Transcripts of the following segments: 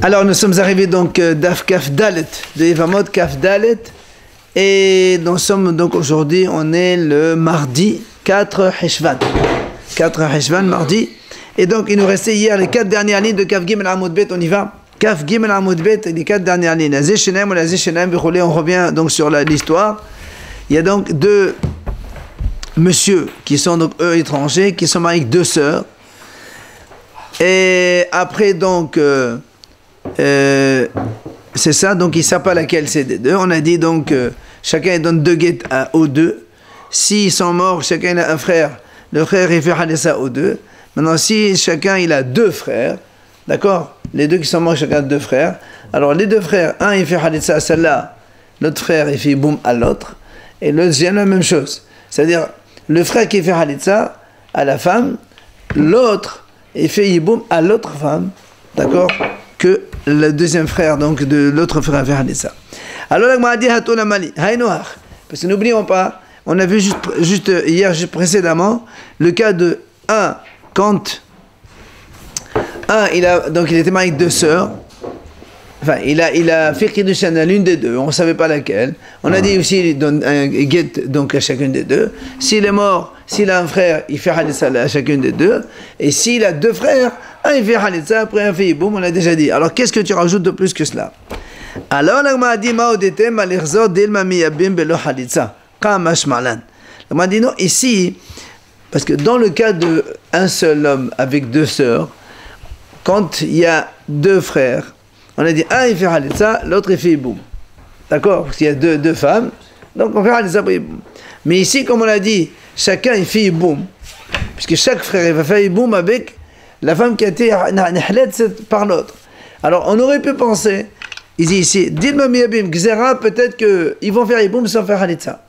Alors nous sommes arrivés donc d'Af Kaf Dalet, de Evamot Kaf Dalet, et nous sommes donc aujourd'hui, on est le mardi 4 Heshvan. 4 Heshvan, mardi. Et donc il nous restait hier les 4 dernières lignes de Kaf Gimel Amud Bet, on y va. Kaf Gimel Amud Bet, les 4 dernières lignes. On revient donc sur l'histoire. Il y a donc deux monsieur qui sont donc eux étrangers, qui sont mariés avec deux sœurs. Et après donc, c'est ça, donc il ne sait pas laquelle c'est des deux. On a dit donc, chacun donne 2 guettes aux deux. S'ils sont morts, chacun a un frère, le frère il fait hadessa aux deux. Maintenant, si chacun il a 2 frères, d'accord, les deux qui sont morts, chacun a 2 frères. Alors les 2 frères, un il fait hadessa à celle-là, l'autre frère il fait boum à l'autre. Et le deuxième la même chose. C'est-à-dire, le frère qui fait hadessa à la femme, l'autre il fait yiboum à l'autre femme, d'accord, que le deuxième frère, donc de l'autre frère a fait hadessa. Alors la Gemara dit Hatou la Mali, Haïnoach, parce que n'oublions pas, on a vu juste hier, juste précédemment, le cas de un, quand un, il était marié avec 2 sœurs, enfin, il a fait Kiddushan à l'une des deux, on ne savait pas laquelle. On a dit aussi, il donne un guet donc à chacune des deux. S'il est mort, s'il a un frère, il fait Hadessa à chacune des deux. Et s'il a 2 frères, un il fait Hadessa, après un fait Yiboum, on l'a déjà dit. Alors qu'est-ce que tu rajoutes de plus que cela? Alors, la Gemara dit, Ma'odetem al-Irzor dilma miyabim belo Hadessa. Kamash malan. La Gemara dit non, ici, parce que dans le cas d'un seul homme avec 2 sœurs, quand il y a 2 frères, on a dit, un il fait Hadessa, l'autre il fait Yiboum. D'accord? Parce qu'il y a deux femmes, donc on fait Hadessa pour Yiboum. Mais ici, comme on l'a dit, chacun il fait Yiboum. Puisque chaque frère il va faire Yiboum avec la femme qui a été Nahlet par l'autre. Alors on aurait pu penser, il dit ici, Dilma Miyabim, Gzera, peut-être qu'ils vont faire Yiboum sans faire Hadessa.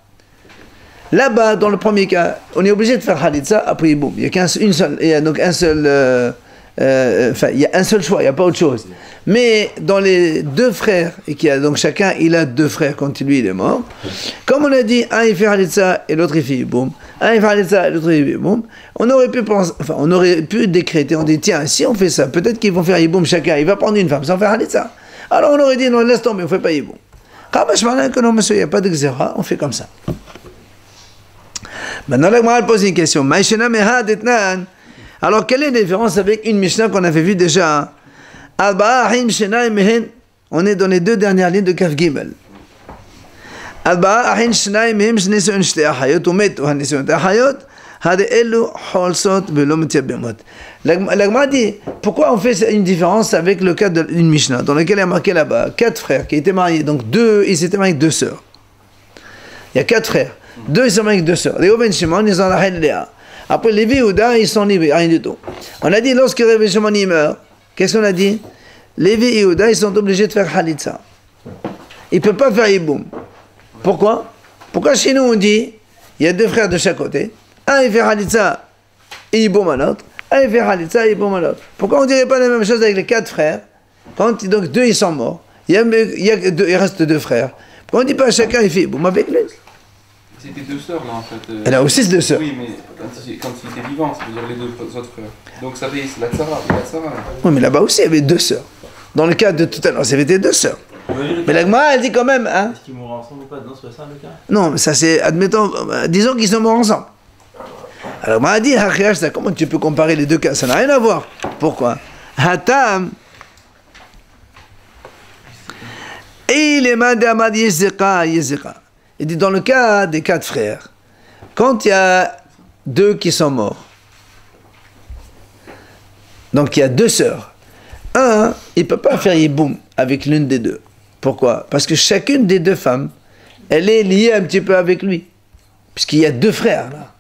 Là-bas, dans le premier cas, on est obligé de faire Hadessa après Yiboum. Il y a donc un seul. Enfin, il y a un seul choix, il n'y a pas autre chose. Mais dans les 2 frères, et qui a donc chacun, il a 2 frères quand lui il est mort. Comme on a dit, un il fait Hadessa et l'autre il fait Yiboum. Un il fait Hadessa et l'autre il fait Yiboum. On aurait pu penser, enfin, on aurait pu décréter, on dit tiens, si on fait ça, peut-être qu'ils vont faire Yiboum chacun. Il va prendre une femme sans faire Hadessa. Alors on aurait dit non, laisse tomber, on ne fait pas Yiboum. Que non, monsieur, il n'y a pas de Xéra, on fait comme ça. Maintenant, la Gemara pose une question. Maïshena mehad etnan. Alors, quelle est la différence avec une Mishnah qu'on avait vue déjà? On est dans les 2 dernières lignes de Kaf Gimel. La Gemara dit, pourquoi on fait une différence avec le cas d'une Mishnah dans lequel il y a marqué là-bas 4 frères qui étaient mariés, donc ils étaient mariés avec 2 sœurs. Il y a 4 frères. 2 ils sont mariés avec 2 sœurs. Les Oben Shimon, ils ont la reine Léa. Après, Lévi et Ouda, ils sont libres, rien du tout. On a dit, lorsque Lévi Shimon meurt, qu'est-ce qu'on a dit? Lévi et Ouda, ils sont obligés de faire Hadessa. Ils ne peuvent pas faire Yiboum. Pourquoi? Pourquoi chez nous, on dit, il y a 2 frères de chaque côté, un il fait Hadessa et Yiboum à l'autre, un il fait Hadessa et Yiboum à l'autre. Pourquoi on ne dirait pas la même chose avec les 4 frères? Quand donc 2 ils sont morts, il reste 2 frères. Pourquoi on ne dit pas chacun il fait Yiboum avec lui? C'était 2 sœurs là en fait. Elle a aussi 2 sœurs. Oui, mais quand il était vivant, ça veut dire les 2 autres frères. Donc ça fait la Tzara. Oui, mais là-bas aussi il y avait 2 sœurs. Dans le cas de tout à l'heure, ça avait été 2 sœurs. Mais la Gemara, elle dit quand même. Hein, est-ce qu'ils mourent ensemble ou pas? Non, c'est pas ça le cas? Non, mais ça c'est. Admettons, disons qu'ils sont morts ensemble. Alors, la Gemara dit, comment tu peux comparer les 2 cas? Ça n'a rien à voir. Pourquoi? Hatam. Et il est mandamad yezeka. Il dit dans le cas des 4 frères, quand il y a 2 qui sont morts, donc il y a 2 sœurs, un, il ne peut pas faire Yiboum avec l'une des 2. Pourquoi? Parce que chacune des 2 femmes, elle est liée un petit peu avec lui. Puisqu'il y a 2 frères là.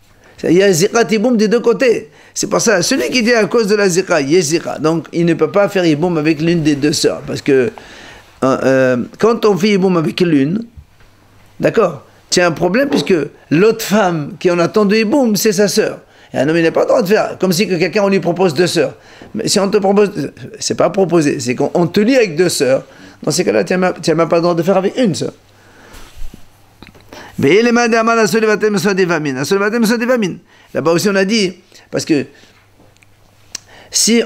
Il y a Zika Yiboum des 2 côtés. C'est pour ça, celui qui dit à cause de la Zika, il y a Zika. Donc il ne peut pas faire Yiboum avec l'une des 2 sœurs. Parce que quand on fait Yiboum avec l'une, d'accord, c'est un problème puisque l'autre femme qui en attend de Yiboum, c'est sa sœur. Et un homme, il n'a pas le droit de faire, comme si quelqu'un, on lui propose 2 sœurs. Mais si on te propose, c'est pas proposer, c'est qu'on te lie avec 2 sœurs. Dans ces cas-là, tu n'as même pas le droit de faire avec une sœur. Là-bas aussi, on a dit, parce que si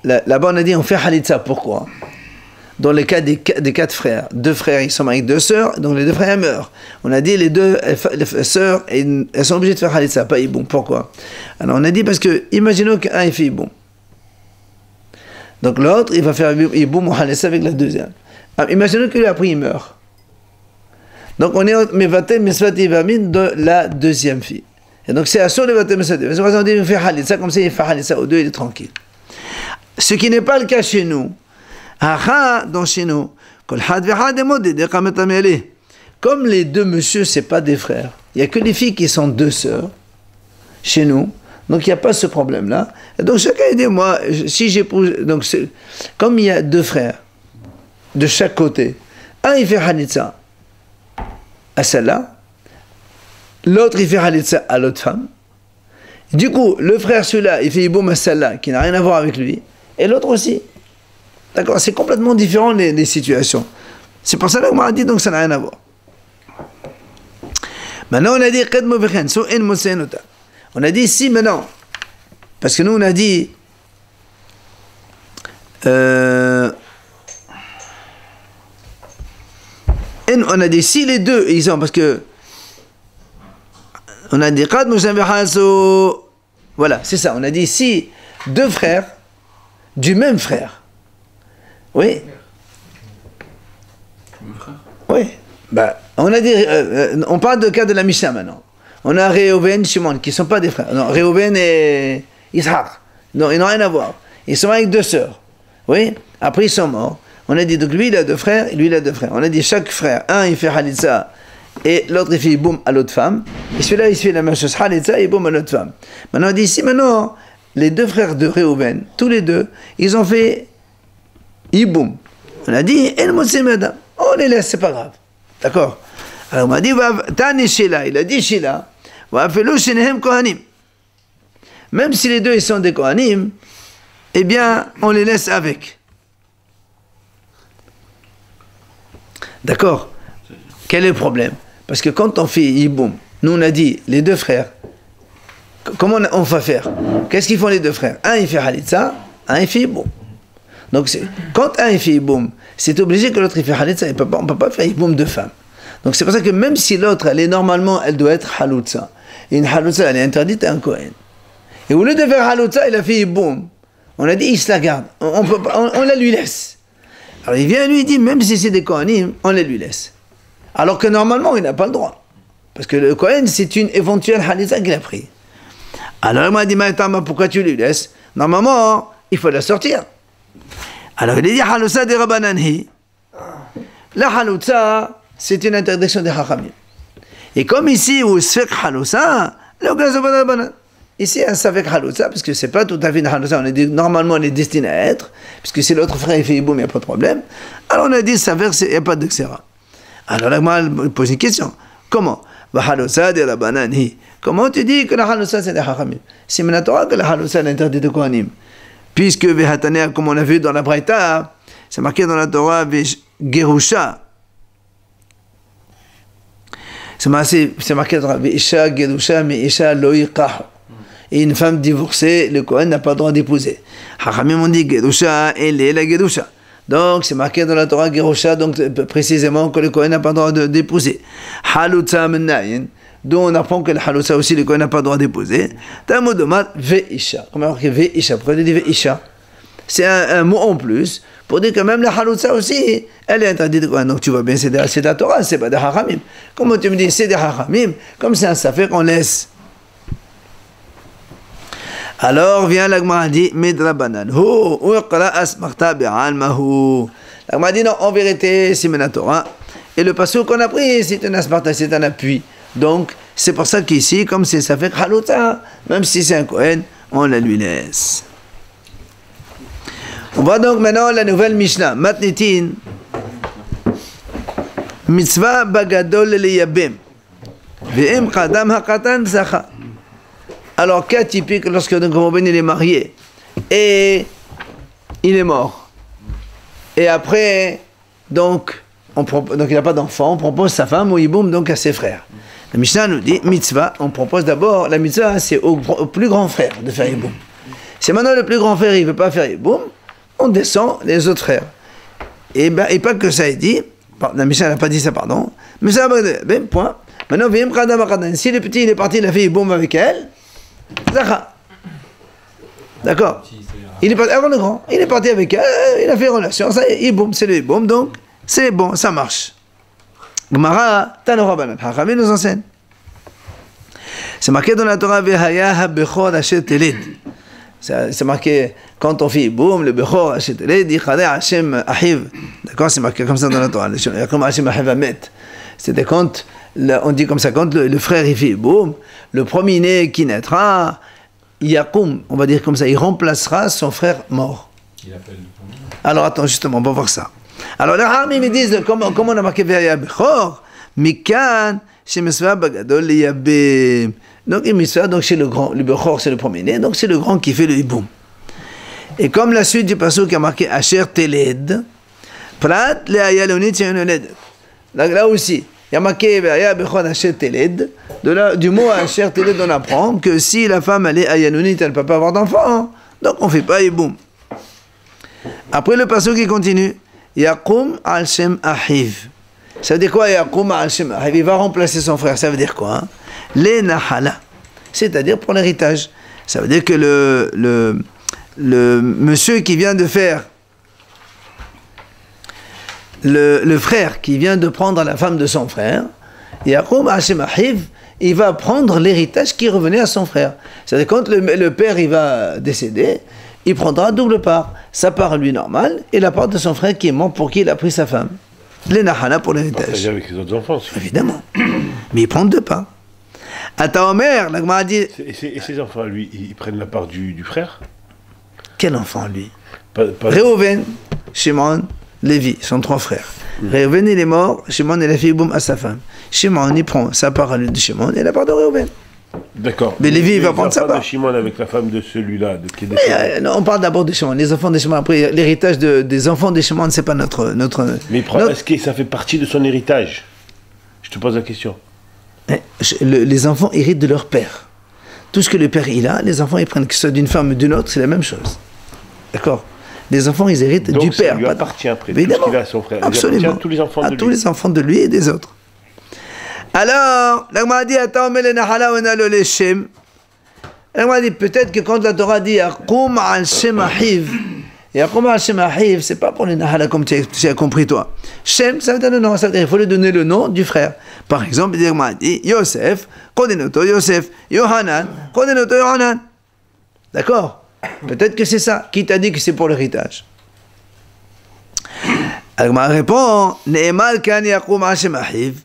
là-bas on a dit on fait Halitza, pourquoi? Dans le cas des 4 frères, 2 frères ils sont avec 2 sœurs, donc les 2 frères meurent. On a dit les 2 sœurs, elles sont obligées de faire Halitza, pas Iboum. Pourquoi? Alors on a dit parce que, imaginons qu'un il fait Iboum. Donc l'autre il va faire Iboum ou Halitza avec la deuxième. Alors, imaginons que lui après il meurt. Donc on est Mevatel Mesvat Ivamin de la deuxième fille. Et donc c'est à sur le Mevatel Mesvat Ivamin. C'est pour ça qu'on dit il fait Halitza, comme ça il fait Halitza aux 2, il est tranquille. Ce qui n'est pas le cas chez nous. Donc chez nous, comme les 2 messieurs, c'est pas des frères, il n'y a que les filles qui sont 2 sœurs chez nous, donc il n'y a pas ce problème-là. Et donc chacun dit, moi, si j'épouse, donc comme il y a 2 frères de chaque côté, un il fait Halitza à celle-là, l'autre il fait Halitza à l'autre femme. Du coup, le frère celui-là, il fait Iboum à celle-là, qui n'a rien à voir avec lui, et l'autre aussi. D'accord, c'est complètement différent les situations. C'est pour ça qu'on m'a dit, donc ça n'a rien à voir. Maintenant, on a dit, on a dit si maintenant, parce que nous on a dit, on a dit si les 2, ils ont, parce que, on a dit, voilà, c'est ça, on a dit si 2 frères, du même frère, oui. Oui. Bah, on a dit, on parle de cas de la Mishnah maintenant. On a Réhouven, Shimon, qui ne sont pas des frères. Non, Réhouven et Ishaq. Non, ils n'ont rien à voir. Ils sont avec 2 sœurs. Oui. Après, ils sont morts. On a dit, donc lui, il a 2 frères, et lui, il a 2 frères. On a dit, chaque frère, un, il fait Halitza, et l'autre, il fait Iboum à l'autre femme. Et celui-là, il fait la même chose, Halitza et Iboum à l'autre femme. Maintenant, on dit, si maintenant, les 2 frères de Réhouven, tous les 2, ils ont fait Iboum. On a dit, on les laisse, c'est pas grave. D'accord? Alors on m'a dit, Tani Shila, il a dit Shila, même si les 2 ils sont des Kohanim, eh bien, on les laisse avec. D'accord? Quel est le problème? Parce que quand on fait Iboum, nous on a dit, les 2 frères, comment on va faire? Qu'est-ce qu'ils font les 2 frères? Un il fait Halitza, un il fait Iboum. Donc, quand un il fait Iboum, c'est obligé que l'autre il fait Halitza. On ne peut pas faire Iboum de femmes. Donc, c'est pour ça que même si l'autre, normalement, elle doit être Haloutza. Et une Haloutza, elle est interdite à un Kohen. Et au lieu de faire Haloutza, il a fait Iboum. On a dit, il se la garde. On la lui laisse. Alors, il vient lui, il dit, même si c'est des Kohanim, on la lui laisse. Alors que normalement, il n'a pas le droit. Parce que le Kohen, c'est une éventuelle Halitza qu'il a pris. Alors, il m'a dit, mais pourquoi tu lui laisses? Normalement, il faut la sortir. Alors il dit Halousa de Rabbananhi. La Halousa, c'est une interdiction des Hachamim. Et comme ici, où Sfek Halousa, ici, un Sfek Halousa, parce que c'est pas tout à fait une Halousa, normalement on est destiné à être, puisque si l'autre frère il fait Iboum, il n'y a pas de problème. Alors on a dit Sfek, il n'y a pas de Xera. Alors là, moi, je pose une question. Comment? Halousa de Rabbananhi. Comment tu dis que la Halousa c'est des Hachamim? C'est Minatora que la Halousa est interdite de Kohanim. Puisque Vehatanea, comme on a vu dans la Braïta, c'est marqué dans la Torah, Gerusha. C'est marqué dans la Torah, Isha, Gerusha, mais Isha loïqah. Et une femme divorcée, le Kohen n'a pas le droit d'épouser. Hachamim ont dit Gerusha, elle est la Gerusha. Donc c'est marqué dans la Torah, Gerusha, donc précisément que le Kohen n'a pas le droit d'épouser. Halutza menayin. D'où on apprend que le Halousa aussi, le Kohen n'a pas le droit d'épouser. Tamodomat ve'isha. Comment on dit ve'isha? Pourquoi on dit ve'isha? C'est un mot en plus pour dire que même la Halousa aussi, elle est interdite de Kohen. Donc tu vois bien, c'est de la Torah, c'est pas des Hachamim. Comment tu me dis, c'est des Hachamim? Comme c'est un Safek, on laisse. Alors vient l'Agmara dit, Midrabanan. Hu uqra asmarta bi'almahu. L'Agmara dit non, en vérité, c'est la Torah. Et le passage qu'on a pris, c'est un asmarta, c'est un appui. Donc, c'est pour ça qu'ici, comme c'est ça fait Halouta, même si c'est un Kohen, on la lui laisse. On voit donc maintenant la nouvelle Mishnah. Matnitin, mitzvah bagadol liyabim, ve'im qadam haqatan zacha. Alors, cas typique lorsque le grand il est marié et il est mort. Et après, donc il n'a pas d'enfant, on propose sa femme ou Iboum donc à ses frères. La Mishnah nous dit, mitzvah, on propose d'abord, la mitzvah c'est au plus grand frère de faire Iboum. Si maintenant le plus grand frère, il ne veut pas faire boum, on descend les autres frères. Et pas que ça est dit, la Mishnah n'a pas dit ça, pardon, mais ça ben, point. Maintenant, si le petit il est parti, il a fait boum avec elle, Zacha. D'accord. Il est parti avant le grand, il est parti avec elle, il a fait relation, ça y est, boum, c'est le boum, donc c'est bon, ça marche. Gemara, Tanora Banan, Hachamim nous enseigne. C'est marqué dans la Torah, Vehaya ha-bechor asher teled. C'est marqué, quand on fait boum, le bechor asher teled, Yichadeh Hashem ahiv. D'accord, c'est marqué comme ça dans la Torah. Comme Hashem ahiv amet. C'était quand, on dit comme ça, quand le frère il fait boum, le premier-né qui naîtra, Yakoum, on va dire comme ça, il remplacera son frère mort. Il appelle le premier. Alors attends, justement, on va voir ça. Alors les Hamim ils disent, comment on a marqué Vehaya bechor, Mikan, Shemesva bagadol liyabim. Donc, donc c'est le grand, le Bechor c'est le premier-né, donc c'est le grand qui fait le hiboum. Et comme la suite du passage qui a marqué Asher Teled, Prat le Ayalonit Yonoled. Là aussi, il y a marqué Bechor Asher Teled. Du mot Asher Teled, on apprend que si la femme elle est Ayalonit, elle ne peut pas avoir d'enfant, donc on ne fait pas hiboum. Après le passage qui continue, Yakum al Shem Ahiv. Ça veut dire quoi, Yakum al Shem Ahiv? Il va remplacer son frère, ça veut dire quoi, hein? Les nahala, c'est-à-dire pour l'héritage. Ça veut dire que le monsieur qui vient de faire, le frère qui vient de prendre la femme de son frère, Yakum Hashem Ahiv, il va prendre l'héritage qui revenait à son frère. C'est-à-dire quand le père il va décéder, il prendra double part. Sa part lui normale et la part de son frère qui est mort pour qui il a pris sa femme. Les nahala pour l'héritage. C'est avec les autres enfants. Évidemment. Mais ils prennent deux parts. Ataomer, la Gemara dit. Et ses enfants, lui, ils prennent la part du frère? Quel enfant, lui? Pas... Réhouven, Shimon, Lévi, sont trois frères. Réhouven, il est mort, Shimon, il a fait boum à sa femme. Shimon, il prend sa part de Shimon et la part de Réhouven. D'accord. Mais Lévi, il va prendre sa part. De Shimon avec la femme de celui-là. Non, on parle d'abord de Shimon. Les enfants de Shimon, après, l'héritage des enfants de Shimon, c'est pas notre. Mais est-ce que ça fait partie de son héritage? Je te pose la question. Les enfants héritent de leur père. Tout ce que le père il a, les enfants ils prennent, que ce soit d'une femme ou d'une autre, c'est la même chose. D'accord? Les enfants ils héritent donc, du père. Donc ça lui appartient après, évidemment, tout ce qu'il a à son frère. Absolument. À tous les enfants de lui. tous les enfants de lui et des autres. Alors, la Gemara dit, la Gemara dit, peut-être que quand la Torah dit, Yaqum al Shem Ahiv, Yaqum al Shem Ahiv, c'est pas pour les Nahala comme tu as compris toi. Shem, ça veut dire le nom, ça veut dire il faut lui donner le nom du frère. Par exemple, il dit Yosef, Kodenoto Yosef, Yohanan, Kodenoto Yohanan. D'accord? Peut-être que c'est ça. Qui t'a dit que c'est pour l'héritage? Alors, il répond Ne'emal kan Yaqum al Shem Ahiv,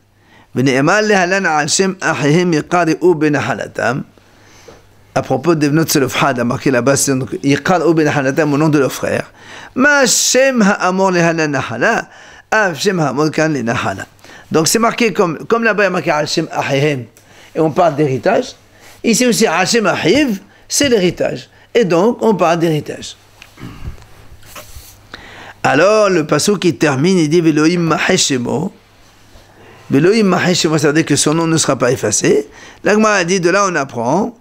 Ne'emal lehalan al Shem Ahihim yaqari'u benahalatam. À propos des Bnot Selofhad, a marqué là-bas, yaqari'u benahalatam au nom de leur frère. Ma Shem ha'amor lehalan nahala, av Shem ha'amor kan le nahala. Donc c'est marqué comme là-bas il y a marqué Hashem Ahihem et on parle d'héritage. Ici aussi Hashem Ahiv, c'est l'héritage. Et donc on parle d'héritage. Alors le passage qui termine, il dit Veloim Maheshemo. Veloim Maheshemo, ça veut dire que son nom ne sera pas effacé. L'Agma a dit de là on apprend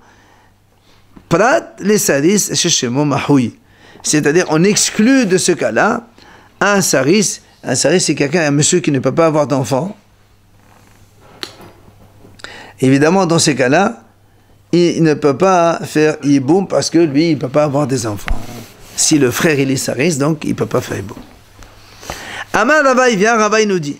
Prat les saris Sheshemo Mahoui. C'est-à-dire on exclut de ce cas-là un saris. Un saris, c'est quelqu'un, un monsieur qui ne peut pas avoir d'enfant. Évidemment, dans ces cas-là, il ne peut pas faire hiboum parce que lui, il ne peut pas avoir des enfants. Si le frère, il est saris, donc il ne peut pas faire hiboum. Amar Rava, il vient, Rava, il nous dit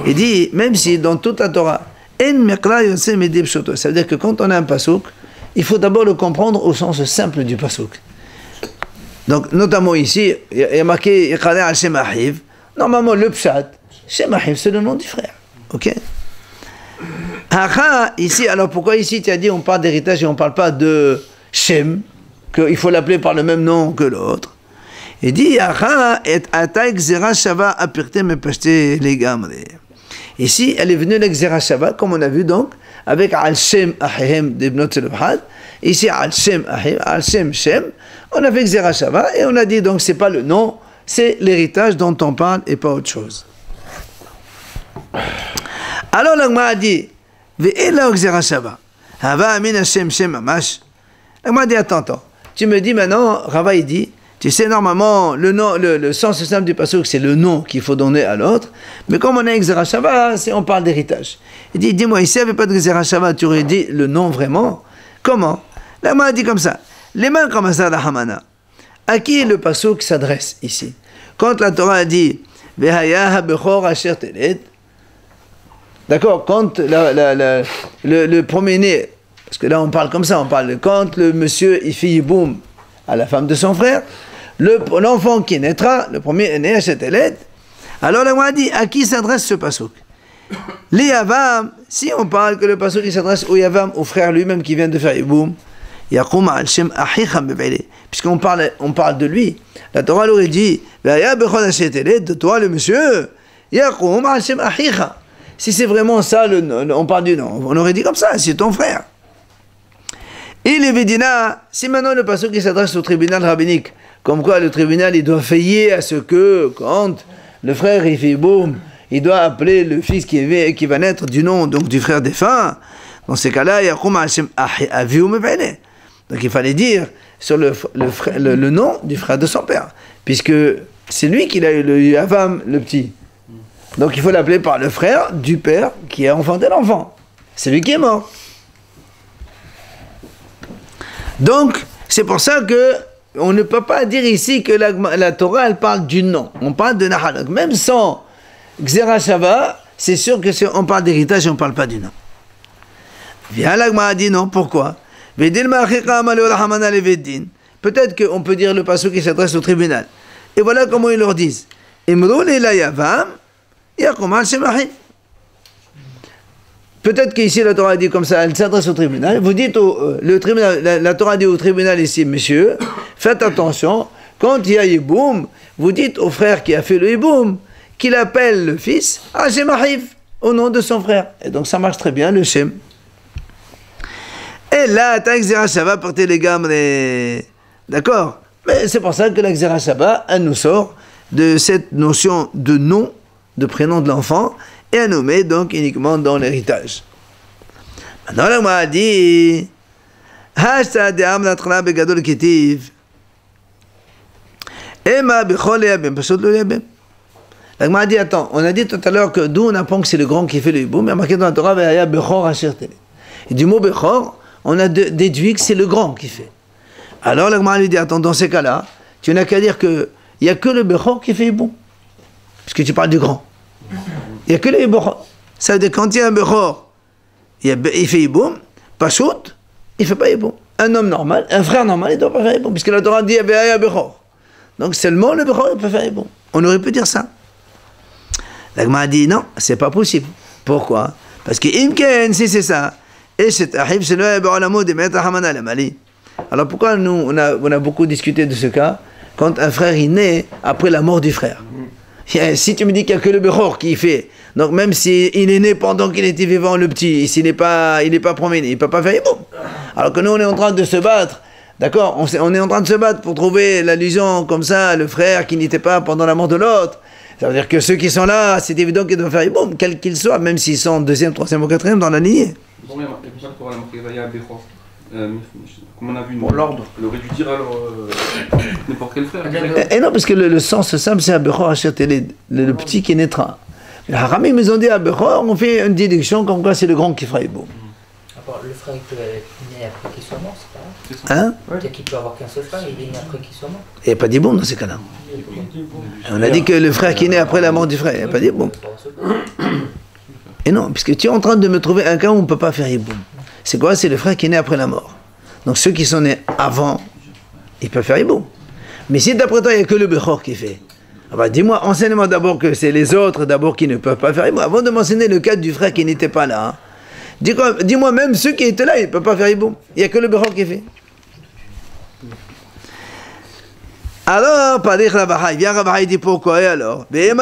il dit, même si dans toute la Torah, ça veut dire que quand on a un pasouk, il faut d'abord le comprendre au sens simple du pasuk. Donc, notamment ici, il y a marqué Yichadeh al Shem Ahiv. Normalement, le pshat, Shem Ahiv, c'est le nom du frère. Ok? Ici, alors pourquoi ici tu as dit on parle d'héritage et on ne parle pas de Shem, qu'il faut l'appeler par le même nom que l'autre? Il dit ici, elle est venue l'exera shava, comme on a vu donc, avec Al-Shem Ahihem des Bnot Selofhad. Ici, Al-Shem Ahihem, Al-Shem Shem. On a fait Xera Shava et on a dit donc c'est pas le nom, c'est l'héritage dont on parle et pas autre chose. Alors l'Agma a dit Ve'ela Gzera Shava. Hava Amin Hashem Shem Mamash. Elle m'a dit, attends. Tu me dis maintenant, Rava il dit, tu sais, normalement, le sens simple du pasuk, c'est le nom qu'il faut donner à l'autre. Mais comme on a Gzera Shava, on parle d'héritage. Il dit, dis-moi, ici, il n'y avait pas de Gzera Shava, tu aurais dit le nom vraiment? Comment? Là, m'a dit comme ça. Les mains comme ça, la Hamana. À qui le pasuk s'adresse ici? Quand la Torah a dit, Ve'haya ha-bechor asher teled, d'accord, quand le premier-né, parce que là on parle comme ça, on parle quand le monsieur il fait yiboum à la femme de son frère, l'enfant qui naîtra, le premier est né à Sheteled, alors là on a dit à qui s'adresse ce pasuk? Les Yavam, si on parle que le pasuk il s'adresse au Yavam, au frère lui-même qui vient de faire yiboum, Yaqum al Shem Achicha Mevele, puisqu'on parle de lui, la Torah l'aurait dit, Ve'aya bechol asher teled, de toi le monsieur, Yaqum al Shem Achicha. Si c'est vraiment ça, on parle du nom, on aurait dit comme ça, c'est ton frère. Et les Vedina, si maintenant le pasteur qui s'adresse au tribunal rabbinique, comme quoi le tribunal il doit veiller à ce que quand le frère il fait boum, il doit appeler le fils qui va naître du nom donc du frère défunt, dans ces cas-là, donc il fallait dire sur le nom du frère de son père, puisque c'est lui qui a eu le Yavam, le petit. Donc il faut l'appeler par le frère du père qui a enfanté l'enfant. C'est lui qui est mort. Donc, c'est pour ça que on ne peut pas dire ici que la Torah, elle parle du nom. On parle de Nahal. Même sans Gzera Shava, c'est sûr que si on parle d'héritage, on ne parle pas du nom. Viens l'Agma a dit non, pourquoi? Peut-être qu'on peut dire le pasuk qui s'adresse au tribunal. Et voilà comment ils leur disent. Peut-être qu'ici la Torah dit comme ça, elle s'adresse au tribunal. Vous dites le tribunal, la Torah dit au tribunal ici, monsieur, faites attention, quand il y a Yiboum, vous dites au frère qui a fait le Yiboum qu'il appelle le fils Hashem Ahiv, au nom de son frère. Et donc ça marche très bien, le Shem. Et là, ta Gzera Shava porter les gammes, d'accord? Mais c'est pour ça que la Gzera Shava, elle nous sort de cette notion de nom, de prénom de l'enfant, et à nommer donc uniquement dans l'héritage. Maintenant, là, on m'a dit, Hashta de Amnatrana Begadol Ketiv, Emma Bechol Yabem, Pashot le Yabem. Là, on m'a dit, attends, on a dit tout à l'heure que d'où on apprend que c'est le grand qui fait le hiboum, mais il y a marqué dans la Torah, Ve'aya Bechor Asher Teled. Et du mot Bechor, on a déduit que c'est le grand qui fait. Alors, là, on m'a dit, attends, dans ces cas-là, tu n'as qu'à dire qu'il n'y a que le Bechor qui fait hiboum. Puisque tu parles du grand. Il n'y a que les Bechor. Ça veut dire quand il y a un Bechor, il fait Yiboum, Pachout, il ne fait pas Yiboum. Un homme normal, un frère normal, il ne doit pas faire Yiboum. Puisque la Torah dit il y a un Bechor. Donc seulement le Bechor, il peut faire Yiboum. On aurait pu dire ça. L'Agma a dit non, c'est pas possible. Pourquoi? Parce que Imken, si c'est ça, alors pourquoi nous, on a beaucoup discuté de ce cas, quand un frère est né après la mort du frère? Si tu me dis qu'il n'y a que le Bechor qui fait, donc même s'il est né pendant qu'il était vivant, le petit, s'il n'est pas promené, il ne peut pas faire Yiboum. Alors que nous, on est en train de se battre, d'accord, on est en train de se battre pour trouver l'allusion comme ça, le frère qui n'était pas pendant la mort de l'autre. Ça veut dire que ceux qui sont là, c'est évident qu'ils doivent faire Yiboum, quels qu'ils soient, même s'ils sont deuxième, troisième ou quatrième dans la lignée. Comme on a vu, pour l'ordre. Il aurait dû dire alors n'importe quel frère. Et non, parce que le sens simple, c'est un Bechor Asher Teled, le petit qui naîtra. Les Haramim, ils ont dit à Bechor, on fait une déduction comme quoi c'est le grand qui fera Yiboum. Le frère, il peut être né après qu'il soit mort, c'est pas vrai? Hein? Peut-être qu'il peut avoir qu'un seul frère, il est né après qu'il soit mort. Il n'y a pas d'Yiboum dans ces cas-là. On a dit que le frère qui est né après la mort du frère, il n'y a pas d'Yiboum. Et non, puisque tu es en train de me trouver un cas où on ne peut pas faire Yiboum. C'est quoi? C'est le frère qui est né après la mort. Donc ceux qui sont nés avant, ils peuvent faire Yiboum. Mais si d'après toi, il n'y a que le Bechor qui fait, ah bah, dis-moi, enseigne-moi d'abord que c'est les autres d'abord qui ne peuvent pas faire Yiboum. Avant de m'enseigner le cas du frère qui n'était pas là, hein. Dis-moi même ceux qui étaient là, ils ne peuvent pas faire Yiboum. Il n'y a que le Bechor qui fait. Alors, Padich Rabahai, viens Rabahai dit pourquoi, et alors? Il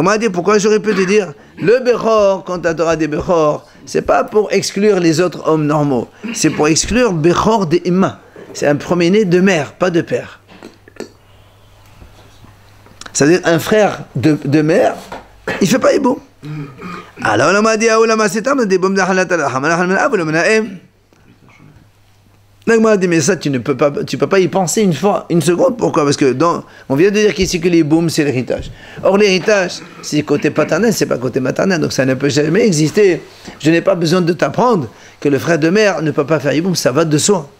m'a dit pourquoi j'aurais pu te dire le Bechor, quand la Torah dit Bechor, c'est pas pour exclure les autres hommes normaux, c'est pour exclure Bechor de Imma. C'est un premier-né de mère, pas de père. C'est-à-dire un frère de mère, il fait pas Yiboum. Alors, on m'a dit, ah, lama c'est un des bombes d'Ahalat al-Ham, al-Ham, donc, m'a dit, mais ça, tu peux pas y penser une seconde. Pourquoi? Parce que on vient de dire qu'ici que les boum, c'est l'héritage. Or, l'héritage, c'est côté paternel, c'est pas côté maternel. Donc, ça ne peut jamais exister. Je n'ai pas besoin de t'apprendre que le frère de mère ne peut pas faire yiboum, ça va de soi.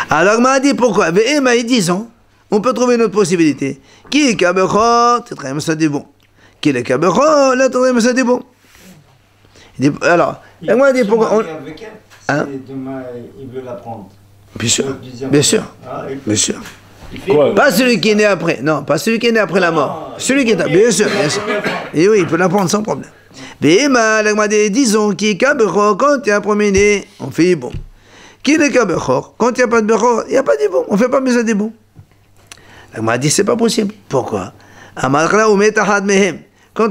Alors, m'a dit, pourquoi? Disons, on peut trouver une autre possibilité. Qui est kabechor? C'est très bien, ça dit bon. Qui est kabechor? Là, très bien, ça dit bon. Alors, m'a dit, pourquoi? Hein? Demain, il veut l'apprendre. Bien sûr, bien sûr, bien sûr. Quoi? Pas celui qui est né après, non, pas celui qui est né après la mort. Celui qui est bien sûr, bien sûr. Et oui, il peut l'apprendre sans problème. Mais disons qui est kabechor, quand il y a un premier-né, on fait bon. Qui est le kabechor? Quand il n'y a pas de bechor, il n'y a pas de bon, on ne fait pas besoin de bon. Elle m'a dit, c'est pas possible. Pourquoi? Quand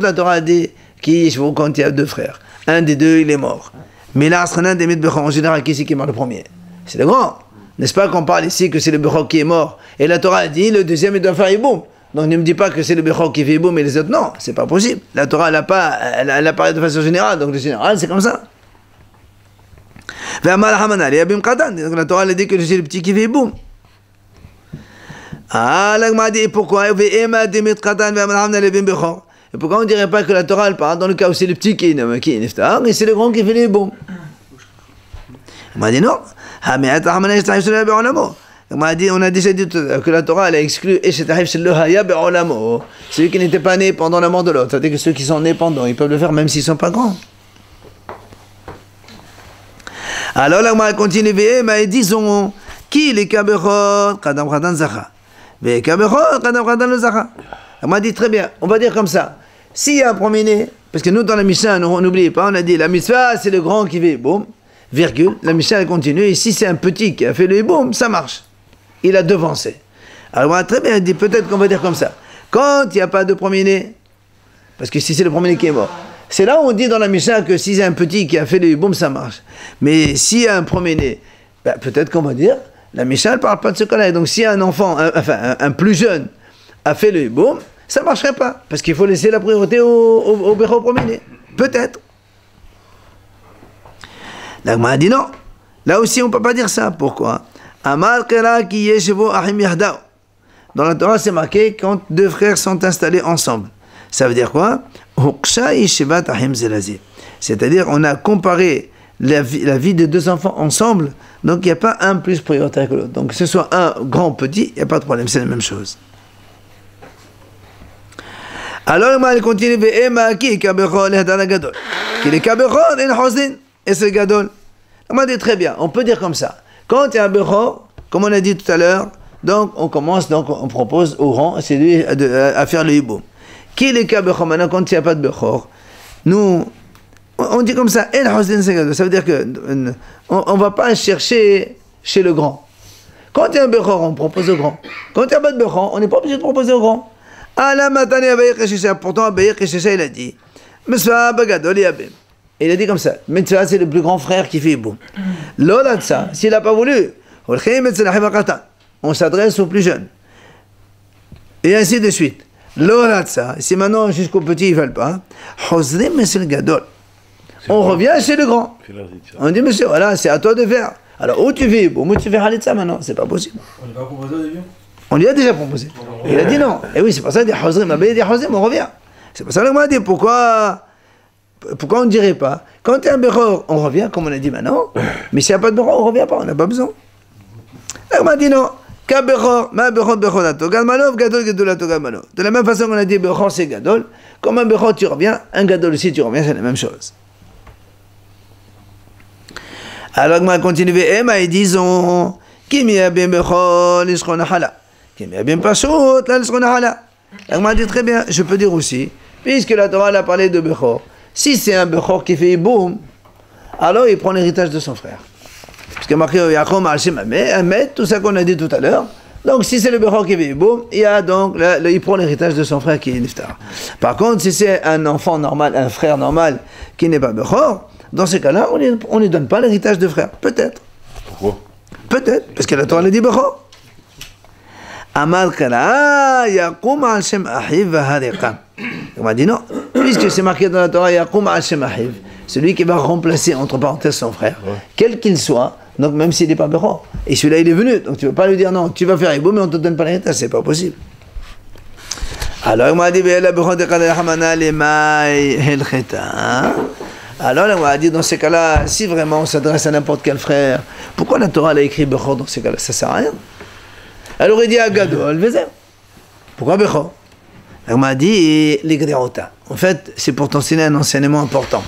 la Torah dit quand il y a deux frères, un des deux il est mort. Mais là, en général, qui c'est qui est mort le premier? C'est le grand. N'est-ce pas qu'on parle ici que c'est le bechor qui est mort? Et la Torah a dit, le deuxième il doit faire yiboum. Donc ne me dis pas que c'est le bechor qui fait yiboum et les autres non, c'est pas possible. La Torah elle a parlé de façon générale, donc le général c'est comme ça. Donc la Torah elle a dit que c'est le petit qui fait yiboum. Ah, là, m'a dit pourquoi? Et pourquoi on ne dirait pas que la Torah elle parle dans le cas où c'est le petit qui est niftar et c'est le grand qui fait les bons? On m'a dit non. On a déjà dit que la Torah elle a exclu celui qui n'était pas né pendant la mort de l'autre. C'est-à-dire que ceux qui sont nés pendant, ils peuvent le faire même s'ils ne sont pas grands. Alors là, on va continuer. Mais disons, qui les kabechot kadam kadam zacha. Mais kabechot kadam kadam le zacha. On m'a dit très bien, on va dire comme ça. S'il y a un premier-né, parce que nous dans la Mishnah, on n'oublie pas, on a dit la mitzvah c'est le grand qui fait boum, virgule, la Mishnah elle continue, et si c'est un petit qui a fait le boum, ça marche. Il a devancé. Alors on a très bien dit, peut-être qu'on va dire comme ça. Quand il n'y a pas de premier-né, parce que si c'est le premier-né qui est mort, c'est là où on dit dans la Mishnah que si c'est un petit qui a fait le boum, ça marche. Mais s'il y a un premier-né, ben, peut-être qu'on va dire, la Mishnah ne parle pas de ce cas-là. Donc si un enfant, un plus jeune, a fait le boum, ça ne marcherait pas. Parce qu'il faut laisser la priorité au bechor premier-né. Peut-être. L'Agma a dit non. Là aussi, on ne peut pas dire ça. Pourquoi? Amar kera ki yeshevo ahim yahdao. Dans la Torah, c'est marqué quand deux frères sont installés ensemble. Ça veut dire quoi? Huksha yeshevat ahim zelazi. C'est-à-dire, on a comparé la vie de deux enfants ensemble. Donc, il n'y a pas un plus prioritaire que l'autre. Donc, que ce soit un grand ou petit, il n'y a pas de problème. C'est la même chose. Alors, il continue, qui est kabechor, qui est kabechor, et c'est gadol. On m'a dit très bien, on peut dire comme ça. Quand il y a un bechor, comme on a dit tout à l'heure, donc on commence, donc on propose au grand, c'est lui à faire le hiboum. Qui est le kabechor? Maintenant, quand il n'y a pas de bechor, nous, on dit comme ça, ça veut dire que on ne va pas chercher chez le grand. Quand il y a un bechor, on propose au grand. Quand il n'y a pas de bechor, on n'est pas obligé de proposer au grand. Pourtant, Abaye Keshisha, il a dit, il a dit comme ça, Mitzvah, c'est le plus grand frère qui fait bon. L'autre de ça, s'il n'a pas voulu, on s'adresse aux plus jeunes. Et ainsi de suite. L'autre de ça, si maintenant jusqu'au petit ils ne veulent pas, on revient chez le grand. On dit, monsieur, voilà, c'est à toi de faire. Alors, où tu vis? Où tu fais Halitza maintenant? C'est pas possible. On lui a proposé au début. On lui a déjà proposé. Il a dit non. Et oui, c'est pour ça qu'il dit Hozrim. Il dit Hozrim, on revient. C'est pour ça qu'on m'a dit pourquoi on ne dirait pas? Quand il y a un bechor, on revient, comme on a dit maintenant. Mais s'il n'y a pas de bechor, on ne revient pas, on n'a pas besoin. On m'a dit non. De la même façon qu'on a dit bechor, c'est gadol. Comme un bechor, tu reviens. Un gadol aussi, tu reviens, c'est la même chose. Alors, on va continuer. Et disons Kimi a bien bechor, l'ishron hala. Kimi a bien pashut, l'ishron hala. On m'a dit très bien, je peux dire aussi, puisque la Torah a parlé de bechor, si c'est un bechor qui fait boum, alors il prend l'héritage de son frère. Parce que marqué Yachom al-Shem Ahmed, tout ça qu'on a dit tout à l'heure. Donc si c'est le bechor qui fait boum, il prend l'héritage de son frère qui est niftar. Par contre, si c'est un enfant normal, un frère normal qui n'est pas bechor, dans ce cas-là, on ne donne pas l'héritage de frère. Peut-être. Pourquoi? Peut-être, parce que la Torah l'a dit bechor. Amar Kala, Yaqum al Shem Ahiv Hariqam. On m'a dit non, puisque c'est marqué dans la Torah, Yaqum al Shem Ahiv, celui qui va remplacer, entre parenthèses, son frère, quel qu'il soit, donc même s'il n'est pas Bechor. Et celui-là, il est venu, donc tu ne peux pas lui dire non, tu vas faire Iboum, mais on ne te donne pas l'héritage, c'est pas possible. Alors, il m'a dit, alors, on m'a dit, dans ces cas-là, si vraiment on s'adresse à n'importe quel frère, pourquoi la Torah a écrit Bechor dans ces cas-là? Ça ne sert à rien. Elle aurait dit à Gadol, Vezer. Pourquoi Bechor? Elle m'a dit, les Gréota. En fait, c'est pour t'enseigner un enseignement important.